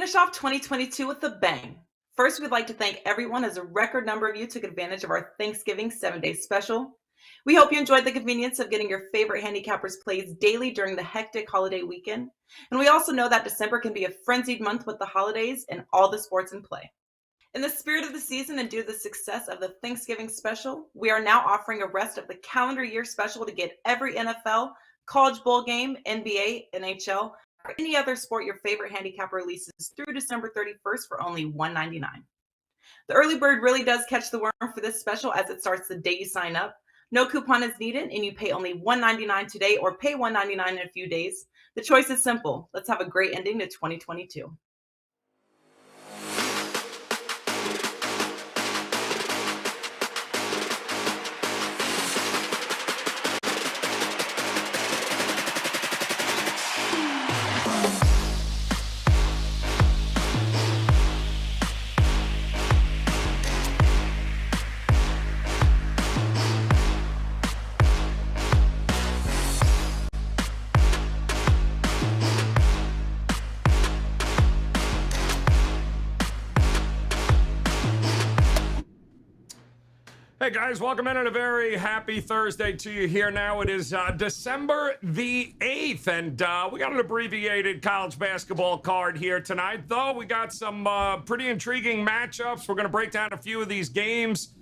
finish off 2022 with a bang. First, we'd like to thank everyone as a record number of you took advantage of our Thanksgiving 7-day special. We hope you enjoyed the convenience of getting your favorite handicappers plays daily during the hectic holiday weekend. And we also know that December can be a frenzied month with the holidays and all the sports in play. In the spirit of the season and due to the success of the Thanksgiving special, we are now offering a rest of the calendar year special to get every NFL, college bowl game, NBA, NHL, or any other sport your favorite handicapper releases through December 31st for only $1.99. The early bird really does catch the worm for this special as it starts the day you sign up. No coupon is needed and you pay only $1.99 today or pay $1.99 in a few days. The choice is simple. Let's have a great ending to 2022. Hey guys, welcome in on a very happy Thursday to you here now. It is December the 8th, and we got an abbreviated college basketball card here tonight, though we got some pretty intriguing matchups. We're going to break down a few of these games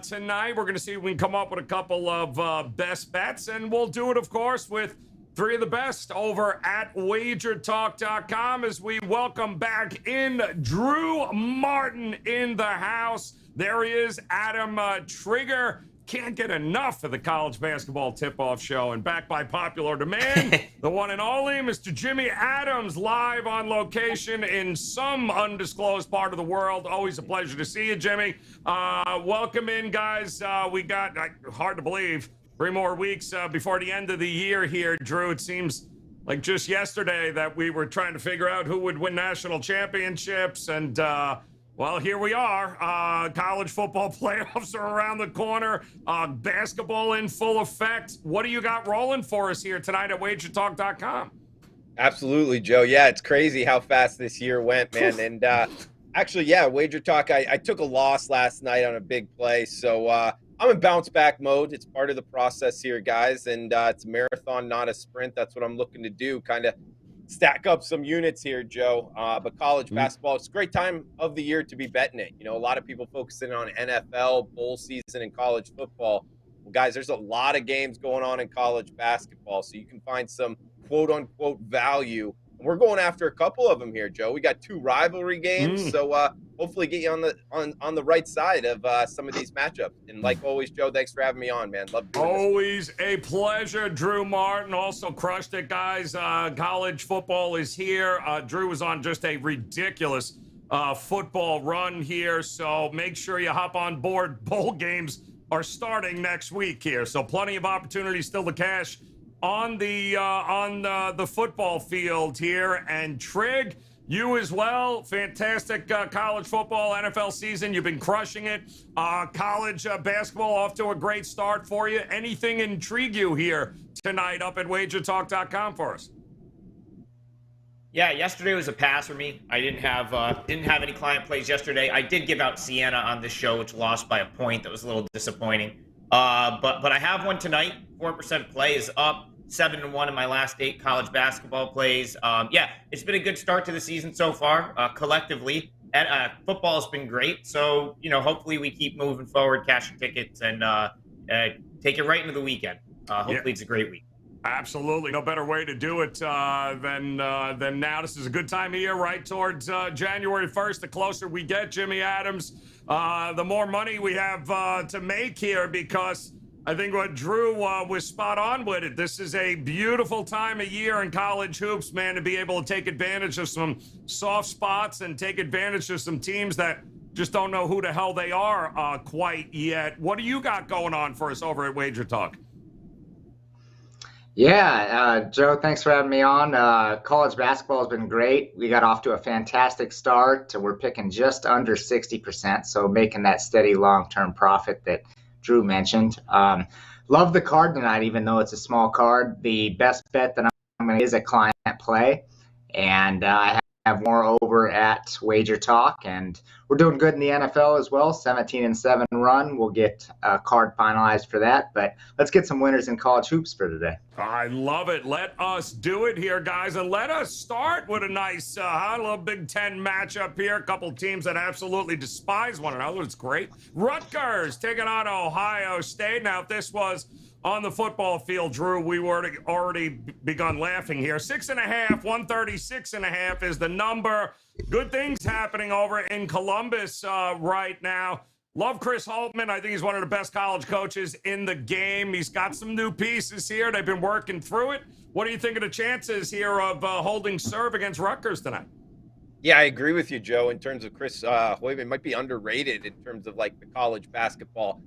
tonight. We're going to see if we can come up with a couple of best bets, and we'll do it, of course, with three of the best over at wagertalk.com as we welcome back in Drew Martin in the house. There he is, Adam Trigger. Can't get enough of the college basketball tip-off show. And back by popular demand, the one and only Mr. Jimmy Adams, live on location in some undisclosed part of the world. Always a pleasure to see you, Jimmy. Welcome in, guys. We got, hard to believe, 3 more weeks before the end of the year here, Drew. It seems like just yesterday that we were trying to figure out who would win national championships. And, well, here we are. College football playoffs are around the corner. Basketball in full effect. What do you got rolling for us here tonight at wagertalk.com? Absolutely, Joe. Yeah, it's crazy how fast this year went, man. And actually, yeah, Wager Talk, I took a loss last night on a big play. So I'm in bounce back mode. It's part of the process here, guys. And it's a marathon, not a sprint. That's what I'm looking to do, kind of stack up some units here, Joe. But college basketball, it's a great time of the year to be betting it. You know, a lot of people focusing on NFL, bowl season, and college football. Well, guys, there's a lot of games going on in college basketball, so you can find some quote-unquote value. And we're going after a couple of them here, Joe. We got 2 rivalry games, so hopefully get you on the right side of some of these matchups. And like always, Joe, thanks for having me on, man. Love doing always this. A pleasure. Drew Martin also crushed it, guys. College football is here. Drew was on just a ridiculous football run here, so make sure you hop on board. Bowl games are starting next week here, so plenty of opportunities still to cash on the football field here. And Trig, you as well. Fantastic college football, NFL season. You've been crushing it. College basketball off to a great start for you. Anything intrigue you here tonight up at wagertalk.com for us? Yeah, yesterday was a pass for me. I didn't have any client plays yesterday. I did give out Siena on this show, which lost by a point. That was a little disappointing. But I have one tonight. 4% play is up. 7-1 in my last 8 college basketball plays. Yeah, it's been a good start to the season so far, collectively. And football has been great. So, you know, hopefully we keep moving forward, cashing tickets, and take it right into the weekend. Hopefully it's a great week. Absolutely. No better way to do it than now. This is a good time of year, right towards January 1st. The closer we get, Jimmy Adams, the more money we have to make here, because I think what Drew was spot on with it. This is a beautiful time of year in college hoops, man, to be able to take advantage of some soft spots and take advantage of some teams that just don't know who the hell they are quite yet. What do you got going on for us over at Wager Talk? Yeah, Joe, thanks for having me on. College basketball has been great. We got off to a fantastic start. We're picking just under 60%, so making that steady long-term profit that Drew mentioned. Love the card tonight, even though it's a small card. The best bet that I'm going to is a client play, and I have more over at Wager Talk, and we're doing good in the NFL as well. 17-7 run. We'll get a card finalized for that, but let's get some winners in college hoops for today. I love it. Let us do it here, guys, and let us start with a nice little Big Ten matchup here. A couple teams that absolutely despise one another. It's great. Rutgers taking on Ohio State. Now, if this was on the football field, Drew, we were already begun laughing here. 6.5, 136.5 is the number. Good things happening over in Columbus right now. Love Chris Holtmann. I think he's one of the best college coaches in the game. He's got some new pieces here. They've been working through it. What do you think of the chances here of holding serve against Rutgers tonight? Yeah, I agree with you, Joe, in terms of Chris Holtmann. Might be underrated in terms of like the college basketball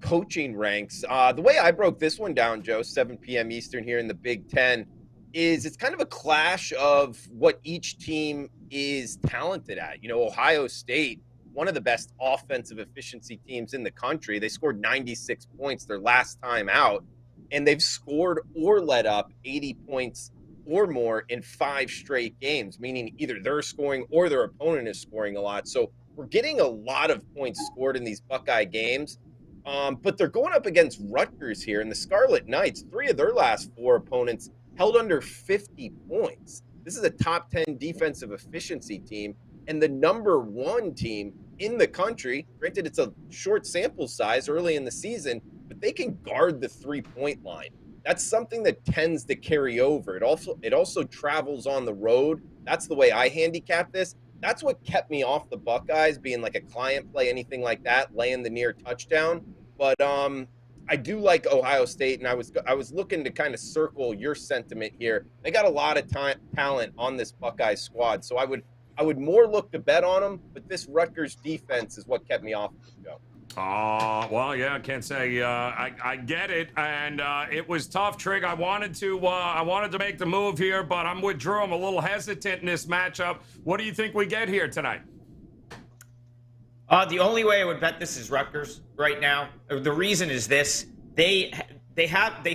coaching ranks. The way I broke this one down, Joe, 7 p.m. Eastern here in the Big Ten, is it's kind of a clash of what each team is talented at. You know, Ohio State, one of the best offensive efficiency teams in the country. They scored 96 points their last time out, and they've scored or let up 80 points or more in 5 straight games, meaning either they're scoring or their opponent is scoring a lot. So we're getting a lot of points scored in these Buckeye games. But they're going up against Rutgers here, and the Scarlet Knights, 3 of their last 4 opponents held under 50 points. This is a top 10 defensive efficiency team and the number 1 team in the country. Granted, it's a short sample size early in the season, but they can guard the 3-point line. That's something that tends to carry over. It also travels on the road. That's the way I handicap this. That's what kept me off the Buckeyes, being like a client play, anything like that, laying the near touchdown. But I do like Ohio State, and I was looking to kind of circle your sentiment here. They got a lot of talent on this Buckeyes squad, so I would more look to bet on them. But this Rutgers defense is what kept me off the show. Well, yeah, I can't say I get it, and it was tough, Trig. I wanted to make the move here, but I'm with Drew. I'm a little hesitant in this matchup. What do you think we get here tonight? The only way I would bet this is Rutgers right now. The reason is this: they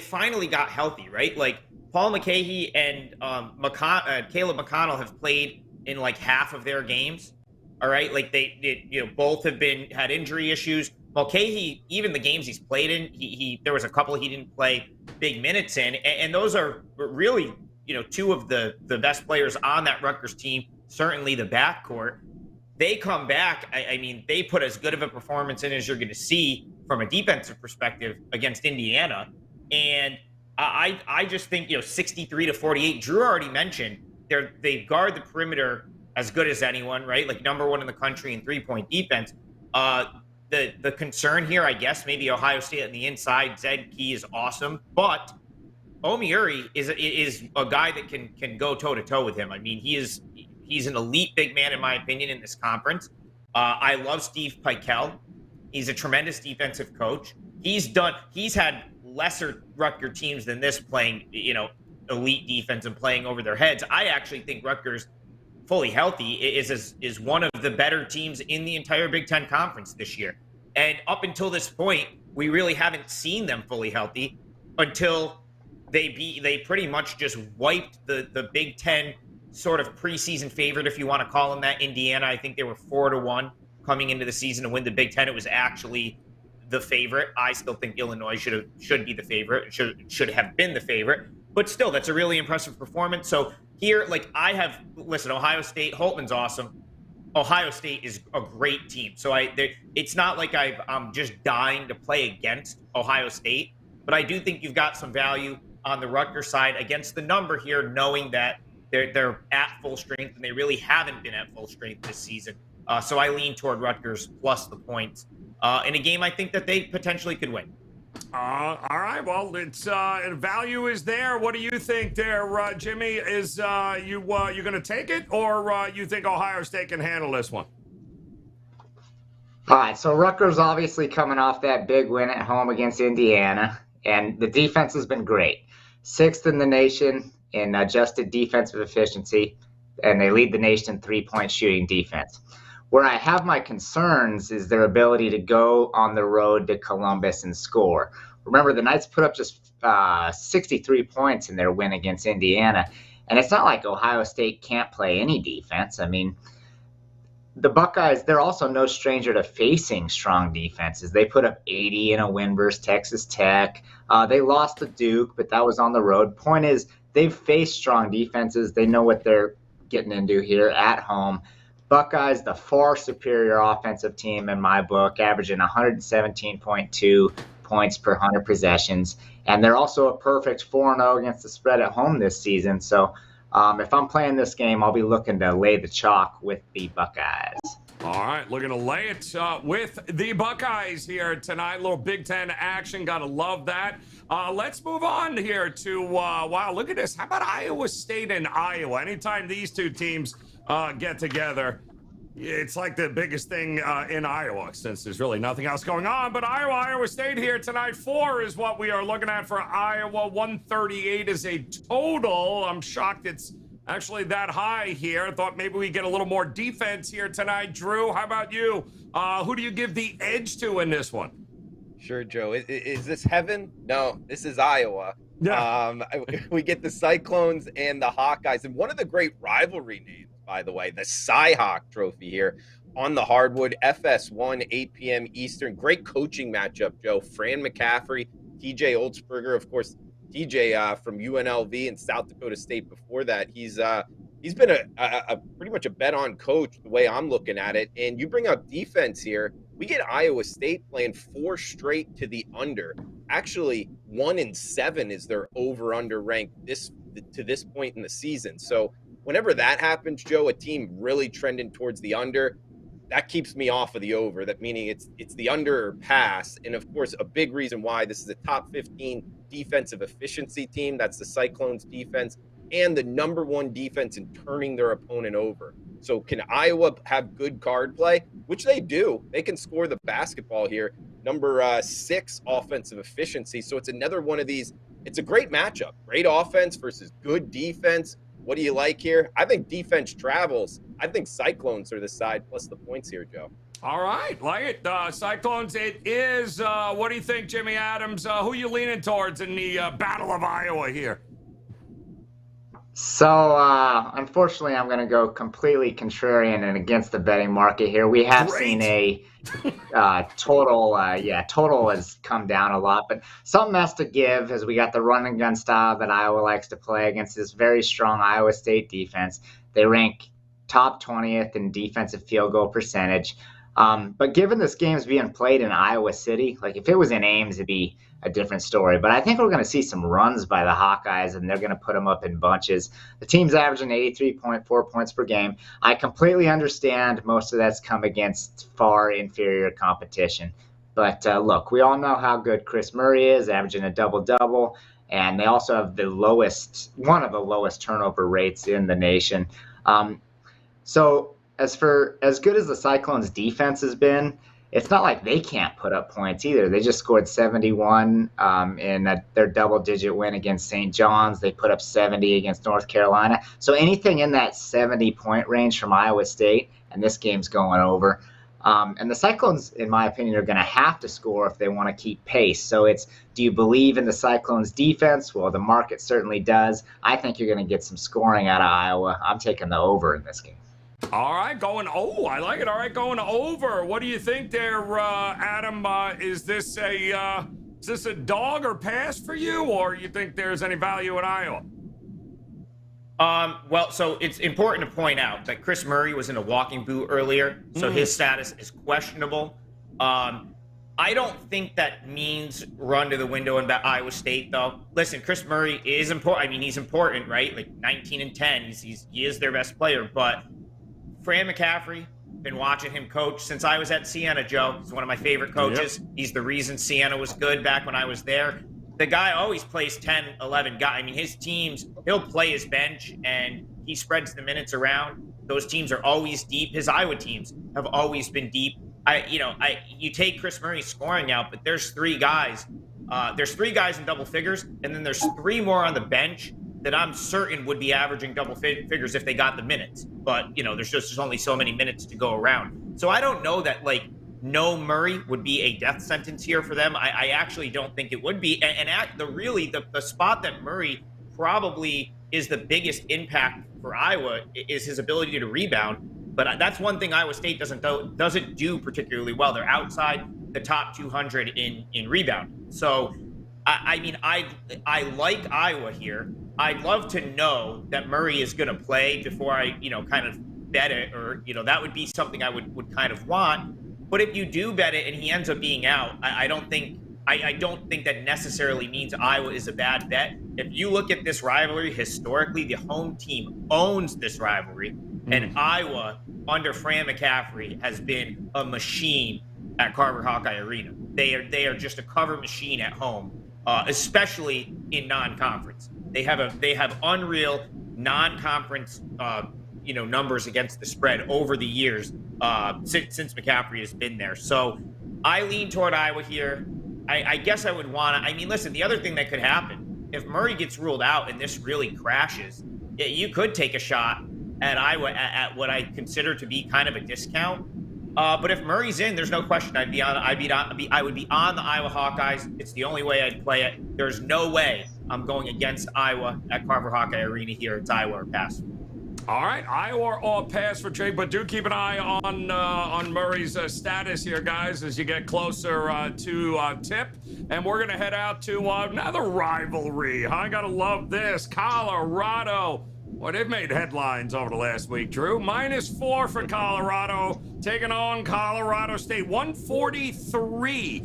finally got healthy, right? Like Paul McCahey and Caleb McConnell have played in like half of their games. All right, like they both have had injury issues. Mulcahy, even the games he's played in, he there was a couple he didn't play big minutes in, and those are really 2 of the best players on that Rutgers team. Certainly the backcourt. They come back. I mean, they put as good of a performance in as you're going to see from a defensive perspective against Indiana, and I just think 63-48. Drew already mentioned they guard the perimeter as good as anyone, right? Like number 1 in the country in 3-point defense. The concern here, I guess, maybe Ohio State on the inside. Zed Key is awesome, but Omiuri is a guy that can go toe to toe with him. I mean, he's an elite big man in my opinion in this conference. I love Steve Pikiell. He's a tremendous defensive coach. He's had lesser Rutgers teams than this playing elite defense and playing over their heads. I actually think Rutgers, fully healthy, is one of the better teams in the entire Big Ten Conference this year. And up until this point, we really haven't seen them fully healthy until they pretty much just wiped the Big Ten sort of preseason favorite, if you want to call them that, Indiana. I think they were 4-1 coming into the season to win the Big Ten. It was actually the favorite. I still think Illinois should be the favorite. Should have been the favorite. But still, that's a really impressive performance. So here, Ohio State, Holtmann's awesome. Ohio State is a great team. So it's not like I'm just dying to play against Ohio State, but I do think you've got some value on the Rutgers side against the number here, knowing that they're at full strength and they really haven't been at full strength this season. So I lean toward Rutgers plus the points in a game I think that they potentially could win. All right. Well, it's value is there. What do you think there, Jimmy? Is you going to take it, or you think Ohio State can handle this one? All right. So Rutgers obviously coming off that big win at home against Indiana, and the defense has been great. 6th in the nation in adjusted defensive efficiency, and they lead the nation in 3-point shooting defense. Where I have my concerns is their ability to go on the road to Columbus and score. Remember, the Knights put up just 63 points in their win against Indiana. And it's not like Ohio State can't play any defense. I mean, the Buckeyes, they're also no stranger to facing strong defenses. They put up 80 in a win versus Texas Tech. They lost to Duke, but that was on the road. Point is, they've faced strong defenses. They know what they're getting into here at home. Buckeyes, the far superior offensive team in my book, averaging 117.2 points per 100 possessions. And they're also a perfect 4-0 against the spread at home this season. So if I'm playing this game, I'll be looking to lay the chalk with the Buckeyes. All right, looking to lay it with the Buckeyes here tonight. A little Big Ten action. Got to love that. Let's move on here to, wow, look at this. How about Iowa State and Iowa? Anytime these two teams get together, it's like the biggest thing in Iowa, since there's really nothing else going on. But Iowa State here tonight. 4 is what we are looking at for Iowa. 138 is a total. I'm shocked it's actually that high here. Thought maybe we get a little more defense here tonight. Drew, how about you? Who do you give the edge to in this one? Sure, Joe. Is this heaven? No, this is Iowa. Yeah. We get the Cyclones and the Hawkeyes. And one of the great rivalry names, by the way, the Cy-Hawk Trophy here on the hardwood, FS1, 8 p.m. Eastern. Great coaching matchup, Joe. Fran McCaffrey, TJ Olsberger, of course, TJ from UNLV and South Dakota State before that. He's been a pretty much a bet-on coach the way I'm looking at it. And you bring up defense here. We get Iowa State playing 4 straight to the under. Actually, 1-7 is their over-under rank to this point in the season. So whenever that happens, Joe, a team really trending towards the under, that keeps me off of the over. That meaning it's the under or pass. And of course, a big reason why this is a top 15 defensive efficiency team. That's the Cyclones defense, and the #1 defense in turning their opponent over. So can Iowa have good card play? Which they do. They can score the basketball here. Number 6 offensive efficiency. So it's another one of these. It's a great matchup. Great offense versus good defense. What do you like here? I think defense travels. I think Cyclones are the side plus the points here, Joe. All right, like it. Cyclones, it is. What do you think, Jimmy Adams? Who are you leaning towards in the Battle of Iowa here? So, unfortunately, I'm going to go completely contrarian and against the betting market here. We have seen a total has come down a lot, but something has to give as we got the run and gun style that Iowa likes to play against this very strong Iowa State defense. They rank top 20th in defensive field goal percentage. But given this game's being played in Iowa City, like if it was in Ames, it'd be a different story. But I think we're going to see some runs by the Hawkeyes, and they're going to put them up in bunches. The team's averaging 83.4 points per game. I completely understand most of that's come against far inferior competition. But look, we all know how good Chris Murray is, averaging a double-double. And they also have one of the lowest turnover rates in the nation. So as good as the Cyclones defense has been, it's not like they can't put up points either. They just scored 71 in their double-digit win against St. John's. They put up 70 against North Carolina. So anything in that 70-point range from Iowa State, and this game's going over. And the Cyclones, in my opinion, are going to have to score if they want to keep pace. So do you believe in the Cyclones defense? Well, the market certainly does. I think you're going to get some scoring out of Iowa. I'm taking the over in this game. All right, I like it. All right, going over. What do you think there, Adam? Is this a dog or pass for you, or you think there's any value in Iowa? Well, so it's important to point out that Chris Murray was in a walking boot earlier, so his status is questionable. I don't think that means run to the window in Iowa State, though. Listen, Chris Murray is important. I mean, he's important, right? Like 19-10, he is their best player, but Fran McCaffrey, been watching him coach since I was at Siena, Joe. He's one of my favorite coaches. Yep. He's the reason Siena was good back when I was there. The guy always plays 10, 11 guys. I mean, his teams, he'll play his bench, and he spreads the minutes around. Those teams are always deep. His Iowa teams have always been deep. You take Chris Murray's scoring out, but there's 3 guys. There's 3 guys in double figures, and then there's 3 more on the bench that I'm certain would be averaging double figures if they got the minutes. But, there's only so many minutes to go around. So I don't know that, no Murray would be a death sentence here for them. I actually don't think it would be. And at the spot that Murray probably is the biggest impact for Iowa is his ability to rebound. But that's one thing Iowa State doesn't do particularly well. They're outside the top 200 in rebound. So, I mean, I like Iowa here. I'd love to know that Murray is going to play before I, kind of bet it, or, that would be something I would kind of want. But if you do bet it and he ends up being out, I don't think that necessarily means Iowa is a bad bet. If you look at this rivalry historically, the home team owns this rivalry, and Iowa under Fran McCaffrey has been a machine at Carver Hawkeye Arena. They are just a cover machine at home, especially in non-conference. They have unreal non-conference numbers against the spread over the years since McCaffrey has been there. So I lean toward Iowa here. I guess I would want to. I mean, listen, the other thing that could happen, if Murray gets ruled out and this really crashes, you could take a shot at Iowa at what I consider to be kind of a discount. But if Murray's in, there's no question I would be on the Iowa Hawkeyes. It's the only way I'd play it. There's no way I'm going against Iowa at Carver Hawkeye Arena here. It's Iowa or pass. All right, Iowa or pass for Jake, but do keep an eye on Murray's status here, guys, as you get closer to tip. And we're going to head out to another rivalry. I got to love this. Colorado. Boy, they've made headlines over the last week, Drew. -4 for Colorado, taking on Colorado State. 143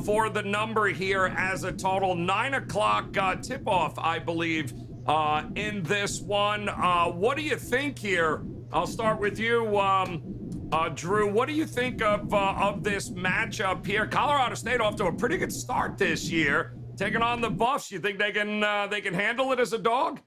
for the number here as a total. 9 o'clock tip-off, I believe, in this one. What do you think here? I'll start with you, Drew. What do you think of this matchup here? Colorado State off to a pretty good start this year, taking on the Buffs. You think they can handle it as a dog?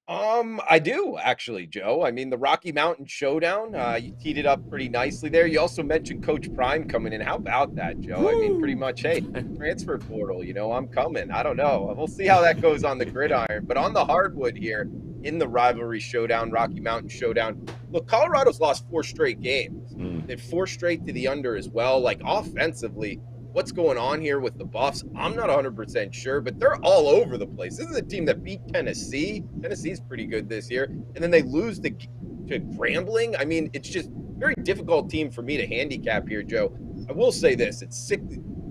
I do actually, Joe. I mean, the Rocky Mountain Showdown, you teed it up pretty nicely there. You also mentioned Coach Prime coming in. How about that, Joe? Woo! I mean, pretty much, hey, transfer portal, I'm coming. I don't know. We'll see how that goes on the gridiron. But on the hardwood here, in the rivalry showdown, Rocky Mountain Showdown, look, Colorado's lost 4 straight games. They've 4 straight to the under as well. Like, offensively, what's going on here with the Buffs? I'm not 100% sure, but they're all over the place. This is a team that beat Tennessee. Tennessee's pretty good this year. And then they lose to Grambling. I mean, it's just a very difficult team for me to handicap here, Joe. I will say this.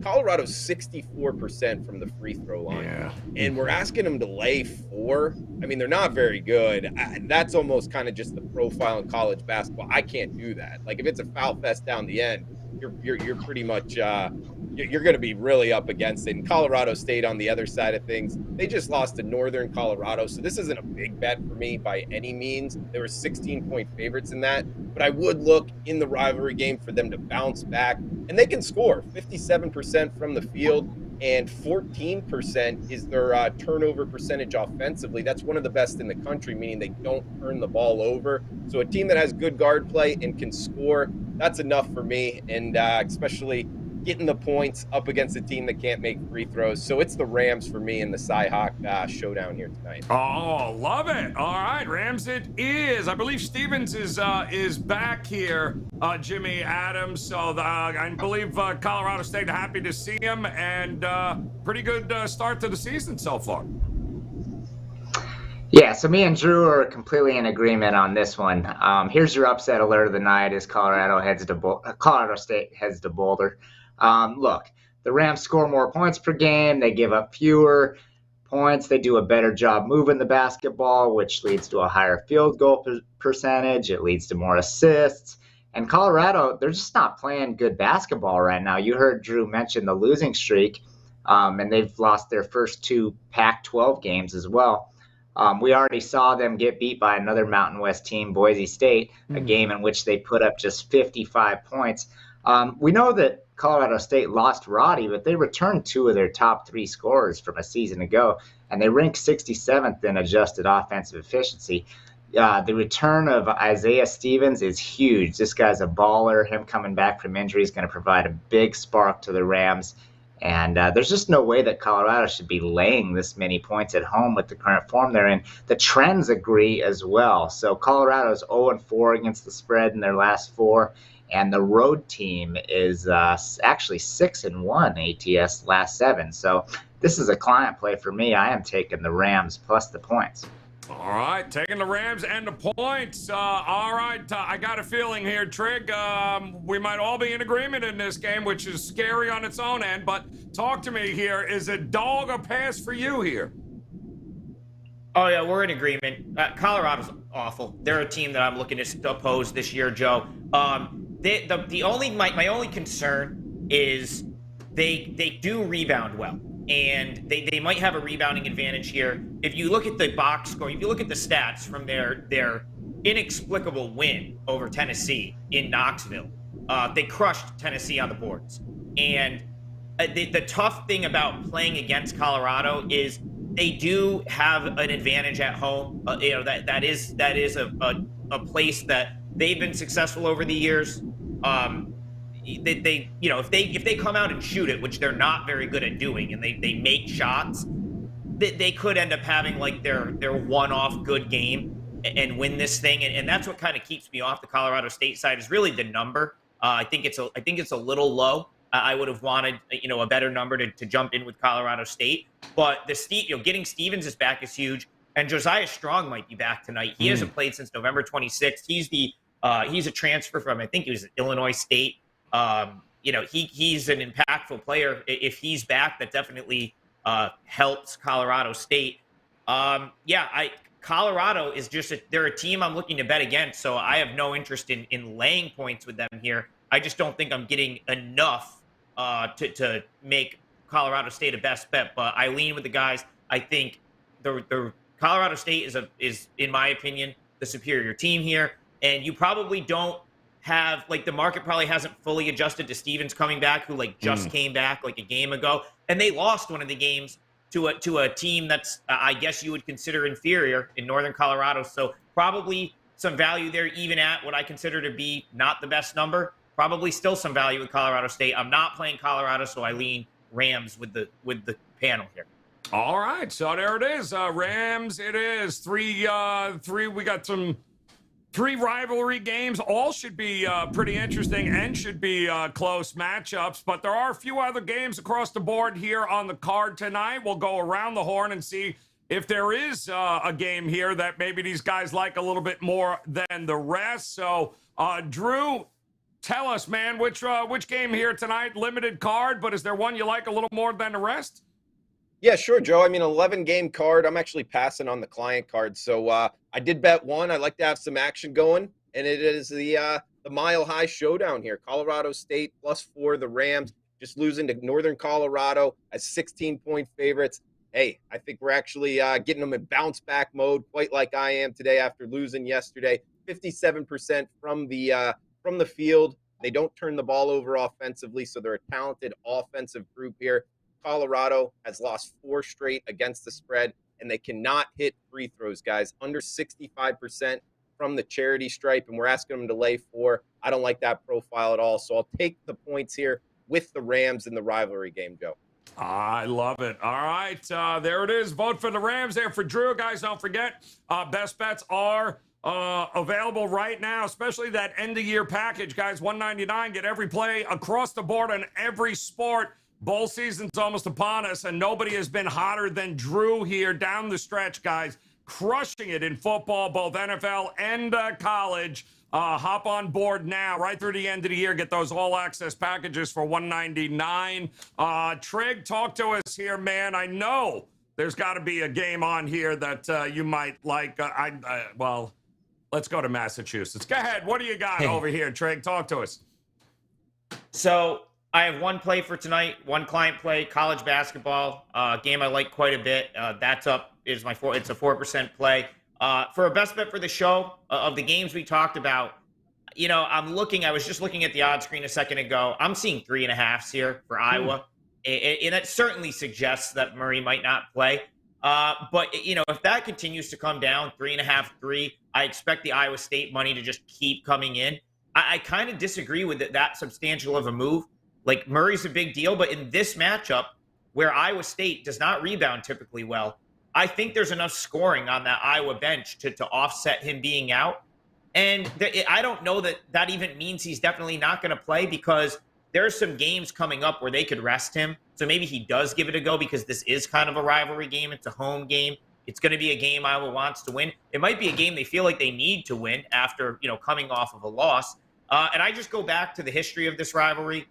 Colorado's 64% from the free throw line. Yeah. And we're asking them to lay 4. I mean, they're not very good. That's almost kind of just the profile in college basketball. I can't do that. Like, if it's a foul fest down the end, you're pretty much you're going to be really up against it. And Colorado State on the other side of things, they just lost to Northern Colorado, so this isn't a big bet for me by any means. They were 16-point favorites in that, but I would look in the rivalry game for them to bounce back, and they can score 57% from the field, and 14% is their turnover percentage offensively. That's one of the best in the country, meaning they don't turn the ball over. So a team that has good guard play and can score, that's enough for me, and especially getting the points up against a team that can't make free throws. So it's the Rams for me in the Cy-Hawk showdown here tonight. Oh, love it. All right, Rams it is. I believe Stevens is back here, Jimmy Adams. So I believe Colorado State happy to see him, and pretty good start to the season so far. Yeah, so me and Drew are completely in agreement on this one. Here's your upset alert of the night as Colorado State heads to Boulder. Look, the Rams score more points per game. They give up fewer points. They do a better job moving the basketball, which leads to a higher field goal percentage. It leads to more assists. And Colorado, they're just not playing good basketball right now. You heard Drew mention the losing streak, and they've lost their first 2 Pac-12 games as well. We already saw them get beat by another Mountain West team, Boise State, a game in which they put up just 55 points. We know that Colorado State lost Roddy, but they returned 2 of their top 3 scorers from a season ago, and they ranked 67th in adjusted offensive efficiency. The return of Isaiah Stevens is huge. This guy's a baller. Him coming back from injury is going to provide a big spark to the Rams. And there's just no way that Colorado should be laying this many points at home with the current form they're in. The trends agree as well. So Colorado's 0-4 against the spread in their last 4. And the road team is actually 6-1 ATS last 7. So this is a client play for me. I am taking the Rams plus the points. All right, taking the Rams and the points. All right, I got a feeling here, Trig. We might all be in agreement in this game, which is scary on its own end. But talk to me here. Is it dog or pass for you here? Oh, yeah, we're in agreement. Colorado's awful. They're a team that I'm looking to oppose this year, Joe. My only concern is they do rebound well. And they might have a rebounding advantage here. If you look at the box score, if you look at the stats from their inexplicable win over Tennessee in Knoxville, they crushed Tennessee on the boards. And the tough thing about playing against Colorado is they do have an advantage at home. That is a place that they've been successful over the years. If they come out and shoot it, which they're not very good at doing, and they make shots, they could end up having like their one-off good game and win this thing. And that's what kind of keeps me off the Colorado State side is really the number. I think it's a little low. I would have wanted a better number to jump in with Colorado State. But getting Stevens is back is huge, and Josiah Strong might be back tonight. He hasn't played since November 26th. He's a transfer from I think he was Illinois State. He's an impactful player. If he's back, that definitely helps Colorado State. Colorado is they're a team I'm looking to bet against, so I have no interest in laying points with them here. I just don't think I'm getting enough to make Colorado State a best bet, but I lean with the guys. I think the Colorado State is, in my opinion, the superior team here, and you probably don't have the market probably hasn't fully adjusted to Stevens coming back, who just came back a game ago, and they lost one of the games to a team that's I guess you would consider inferior in Northern Colorado. So probably some value there, even at what I consider to be not the best number. Probably still some value with Colorado State. I'm not playing Colorado, so I lean Rams with the panel here. All right, so there it is. Rams. It is three. We got some. 3 rivalry games. All should be pretty interesting and should be close matchups. But there are a few other games across the board here on the card tonight. We'll go around the horn and see if there is a game here that maybe these guys like a little bit more than the rest. So, Drew, tell us, man, which game here tonight? Limited card, but is there one you like a little more than the rest? Yeah, sure, Joe. I mean, 11-game card. I'm actually passing on the client card. So I did bet one. I like to have some action going, and it is the Mile High Showdown here. Colorado State +4, the Rams just losing to Northern Colorado as 16-point favorites. Hey, I think we're actually getting them in bounce-back mode, quite like I am today after losing yesterday. 57% from the field. They don't turn the ball over offensively, so they're a talented offensive group here. Colorado has lost 4 straight against the spread, and they cannot hit free throws, guys. Under 65% from the charity stripe, and we're asking them to lay 4. I don't like that profile at all, so I'll take the points here with the Rams in the rivalry game, Joe. I love it. All right, there it is. Vote for the Rams there for Drew. Guys, don't forget, best bets are available right now, especially that end-of-year package, guys. $199, get every play across the board on every sport. Bowl season's almost upon us, and nobody has been hotter than Drew here down the stretch, guys. Crushing it in football, both NFL and college. Hop on board now, right through the end of the year. Get those all-access packages for $199. Trig, talk to us here, man. I know there's got to be a game on here that you might like. Well, let's go to Massachusetts. Go ahead. What do you got over here, Trig? Talk to us. So I have one play for tonight, one client play, college basketball, game I like quite a bit. That's up is it's a 4% play. For a best bet for the show of the games we talked about, I was just looking at the odds screen a second ago. I'm seeing 3.5s here for Iowa. And it certainly suggests that Murray might not play. But if that continues to come down, 3.5, 3, I expect the Iowa State money to just keep coming in. I kind of disagree with that substantial of a move. Like, Murray's a big deal, but in this matchup where Iowa State does not rebound typically well, I think there's enough scoring on that Iowa bench to offset him being out. And I don't know that even means he's definitely not going to play, because there are some games coming up where they could rest him. So maybe he does give it a go because this is kind of a rivalry game. It's a home game. It's going to be a game Iowa wants to win. It might be a game they feel like they need to win after, coming off of a loss. And I just go back to the history of this rivalry.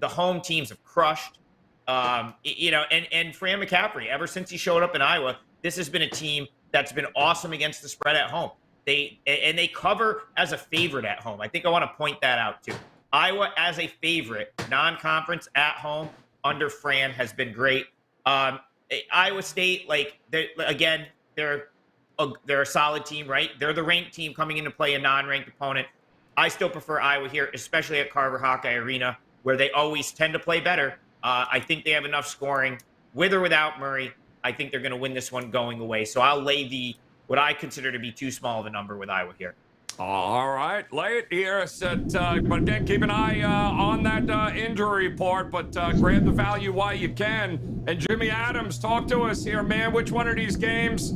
The home teams have crushed, and Fran McCaffrey, ever since he showed up in Iowa, this has been a team that's been awesome against the spread at home. They cover as a favorite at home. I think I want to point that out too. Iowa as a favorite, non-conference at home under Fran has been great. Iowa State, they're a solid team, right? They're the ranked team coming in to play a non-ranked opponent. I still prefer Iowa here, especially at Carver Hawkeye Arena, where they always tend to play better. I think they have enough scoring with or without Murray. I think they're going to win this one going away. So I'll lay what I consider to be too small of a number with Iowa here. All right, lay it here. But again, keep an eye on that injury report, but grab the value while you can. And Jimmy Adams, talk to us here, man. Which one of these games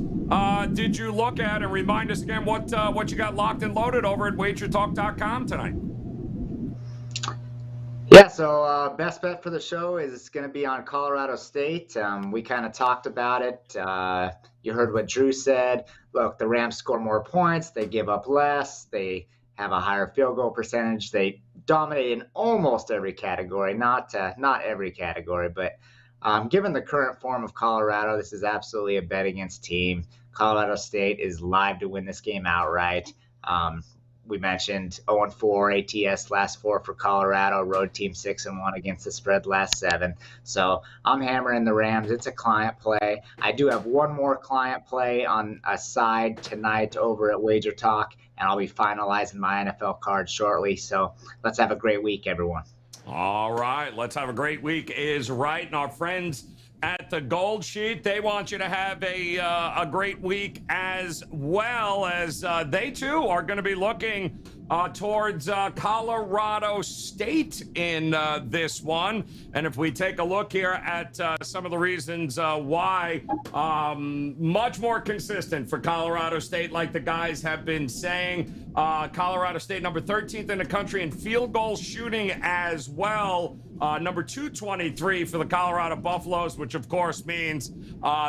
did you look at? And remind us again what you got locked and loaded over at wagertalk.com tonight. Yeah, so best bet for the show is going to be on Colorado State. We kind of talked about it. You heard what Drew said. Look, the Rams score more points. They give up less. They have a higher field goal percentage. They dominate in almost every category, not every category. But given the current form of Colorado, this is absolutely a bet against team. Colorado State is live to win this game outright. We mentioned 0-4 ATS last 4 for Colorado, road team 6-1 against the spread last 7. So I'm hammering the Rams. It's a client play. I do have one more client play on a side tonight over at Wager Talk, and I'll be finalizing my NFL card shortly. So let's have a great week, everyone. All right, let's have a great week is right. And our friends at the Gold Sheet, they want you to have a great week as well, as they too are going to be looking towards Colorado State in this one. And if we take a look here at some of the reasons why, much more consistent for Colorado State, like the guys have been saying. Colorado State number 13th in the country in field goal shooting as well. Number 223 for the Colorado Buffaloes, which of course means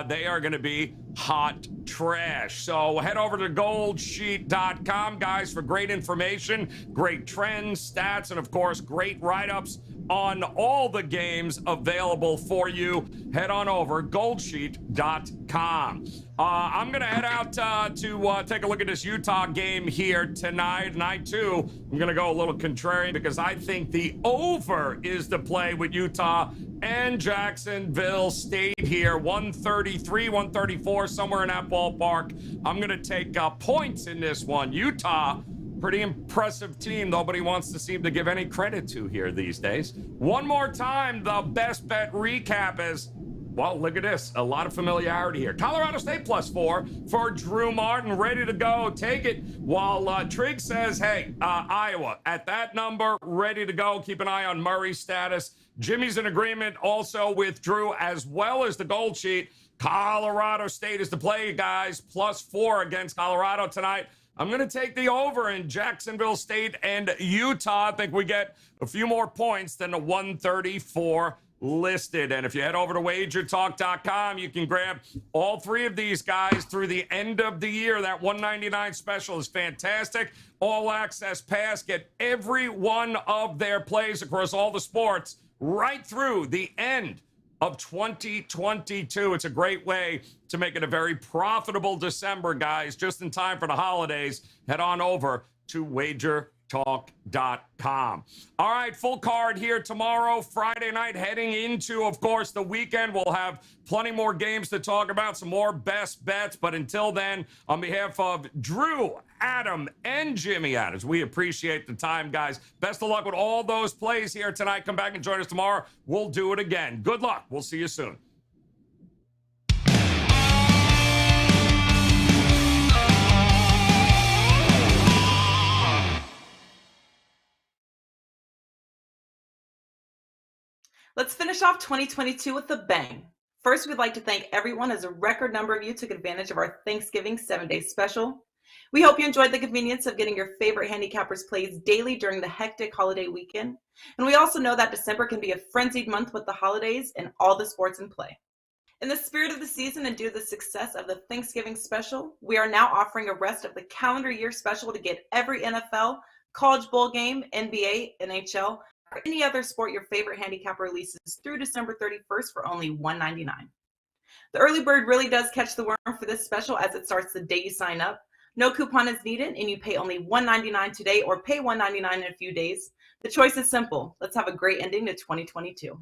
they are going to be hot trash. So head over to goldsheet.com, guys, for great information, great trends, stats, and of course, great write-ups on all the games available for you. Head on over, goldsheet.com. I'm going to head out to take a look at this Utah game here tonight. And I, too, am going to go a little contrarian because I think the over is the play with Utah and Jacksonville State here. 133, 134, somewhere in that ballpark. I'm going to take points in this one. Utah, pretty impressive team nobody wants to seem to give any credit to here these days. One more time, the best bet recap is, well, look at this. A lot of familiarity here. Colorado State +4 for Drew Martin. Ready to go. Take it. While Trigg says, hey, Iowa at that number, ready to go. Keep an eye on Murray's status. Jimmy's in agreement also with Drew, as well as the Gold Sheet. Colorado State is the play, guys. +4 against Colorado tonight. I'm going to take the over in Jacksonville State and Utah. I think we get a few more points than the 134 listed. And if you head over to wagertalk.com, you can grab all 3 of these guys through the end of the year. That $199 special is fantastic. All access pass. Get every one of their plays across all the sports right through the end of 2022. It's a great way to make it a very profitable December, guys. Just in time for the holidays, head on over to wagertalk.com. All right, full card here tomorrow, Friday night, heading into, of course, the weekend. We'll have plenty more games to talk about, some more best bets. But until then, on behalf of Drew, Adam, and Jimmy Adams, we appreciate the time, guys. Best of luck with all those plays here tonight. Come back and join us tomorrow. We'll do it again. Good luck. We'll see you soon. Let's finish off 2022 with a bang. First, we'd like to thank everyone, as a record number of you took advantage of our Thanksgiving 7-day special. We hope you enjoyed the convenience of getting your favorite handicappers plays daily during the hectic holiday weekend. And we also know that December can be a frenzied month with the holidays and all the sports in play. In the spirit of the season and due to the success of the Thanksgiving special, we are now offering a rest of the calendar year special to get every NFL, college bowl game, NBA, NHL, or any other sport your favorite handicapper releases through December 31st for only $1.99. The early bird really does catch the worm for this special as it starts the day you sign up. No coupon is needed, and you pay only $1.99 today or pay $1.99 in a few days. The choice is simple. Let's have a great ending to 2022.